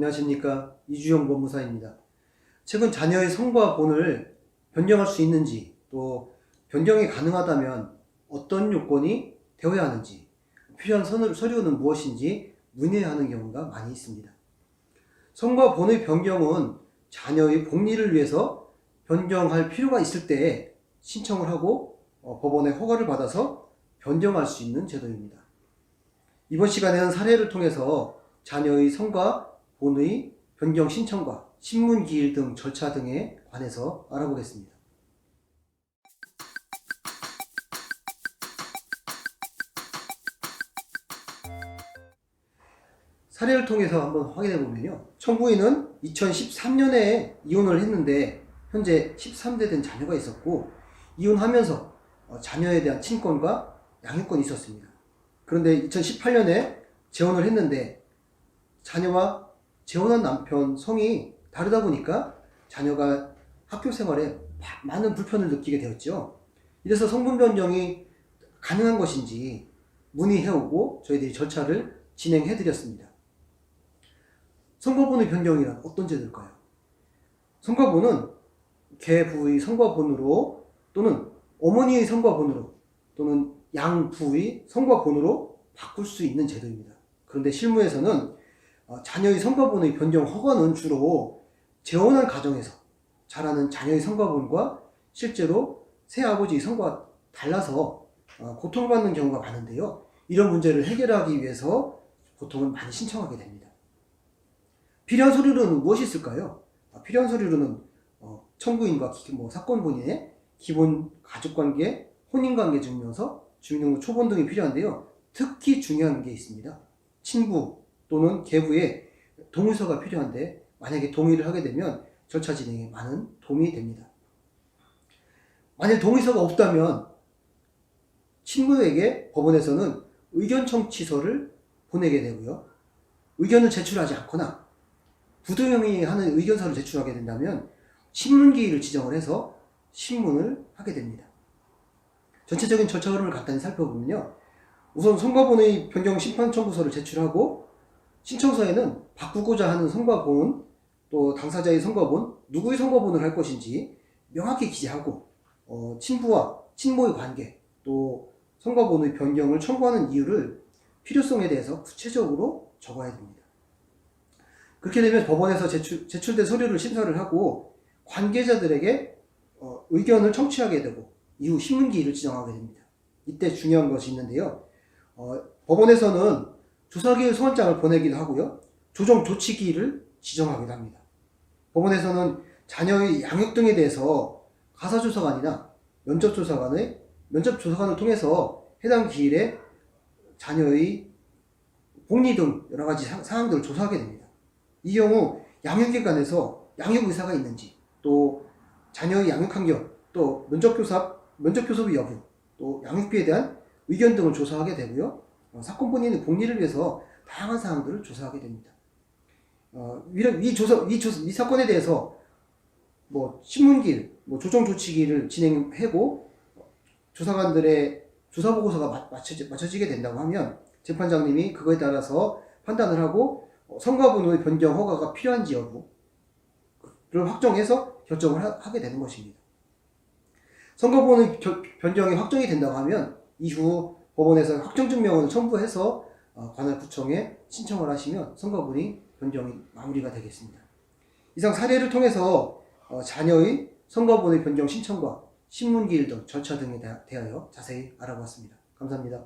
안녕하십니까. 이주영 법무사입니다. 최근 자녀의 성과 본을 변경할 수 있는지, 또 변경이 가능하다면 어떤 요건이 되어야 하는지, 필요한 서류는 무엇인지 문의하는 경우가 많이 있습니다. 성과 본의 변경은 자녀의 복리를 위해서 변경할 필요가 있을 때 신청을 하고 법원의 허가를 받아서 변경할 수 있는 제도입니다. 이번 시간에는 사례를 통해서 자녀의 성과 본의 변경 신청과 신문기일 등 절차 등에 관해서 알아보겠습니다. 사례를 통해서 한번 확인해 보면요. 청구인은 2013년에 이혼을 했는데 현재 13대 된 자녀가 있었고, 이혼하면서 자녀에 대한 친권과 양육권이 있었습니다. 그런데 2018년에 재혼을 했는데 자녀와 재혼한 남편 성이 다르다 보니까 자녀가 학교 생활에 많은 불편을 느끼게 되었죠. 이래서 성분 변경이 가능한 것인지 문의해오고 저희들이 절차를 진행해드렸습니다. 성과본의 변경이란 어떤 제도일까요? 성과본은 계부의 성과본으로 또는 어머니의 성과본으로 또는 양부의 성과본으로 바꿀 수 있는 제도입니다. 그런데 실무에서는 자녀의 성과본의 변경 허가는 주로 재혼한 가정에서 자라는 자녀의 성과본과 실제로 새아버지의 성과가 달라서 고통받는 경우가 많은데요. 이런 문제를 해결하기 위해서 보통은 많이 신청하게 됩니다. 필요한 서류는 무엇이 있을까요? 필요한 서류는 청구인과 사건 본인의 기본 가족관계, 혼인관계 증명서, 주민등록 초본 등이 필요한데요. 특히 중요한 게 있습니다. 친부 또는 계부의 동의서가 필요한데 만약에 동의를 하게 되면 절차 진행에 많은 도움이 됩니다. 만약 동의서가 없다면 친부에게 법원에서는 의견 청취서를 보내게 되고요. 의견을 제출하지 않거나 부도형이 하는 의견서를 제출하게 된다면 신문기일을 지정을 해서 신문을 하게 됩니다. 전체적인 절차 흐름을 간단히 살펴보면요. 우선 성과본의 변경 심판 청구서를 제출하고 신청서에는 바꾸고자 하는 성과본, 또 당사자의 성과본, 누구의 성과본을 할 것인지 명확히 기재하고 친부와 친모의 관계, 또 성과본의 변경을 청구하는 이유를 필요성에 대해서 구체적으로 적어야 됩니다. 그렇게 되면 법원에서 제출된 서류를 심사를 하고 관계자들에게 의견을 청취하게 되고 이후 신문기일을 지정하게 됩니다. 이때 중요한 것이 있는데요. 법원에서는 조사기일 소환장을 보내기도 하고요. 조정 조치기일을 지정하기도 합니다. 법원에서는 자녀의 양육 등에 대해서 가사조사관이나 면접조사관을 통해서 해당 기일에 자녀의 복리 등 여러 가지 사항들을 조사하게 됩니다. 이 경우 양육기관에서 양육의사가 있는지, 또 자녀의 양육 환경, 또 면접교섭의 여부, 또 양육비에 대한 의견 등을 조사하게 되고요. 사건 본인의 복리를 위해서 다양한 사항들을 조사하게 됩니다. 이 사건에 대해서 신문기일, 조정조치기일을 진행하고 조사관들의 조사보고서가 맞춰지게 된다고 하면 재판장님이 그거에 따라서 판단을 하고 성과본의 변경 허가가 필요한지 여부를 확정해서 결정을 하게 되는 것입니다. 성과본의 변경이 확정이 된다고 하면 이후 법원에서 확정증명을 첨부해서 관할구청에 신청을 하시면 성과본의 변경이 마무리가 되겠습니다. 이상 사례를 통해서 자녀의 성과본의 변경 신청과 신문기일 등 절차 등에 대하여 자세히 알아보았습니다. 감사합니다.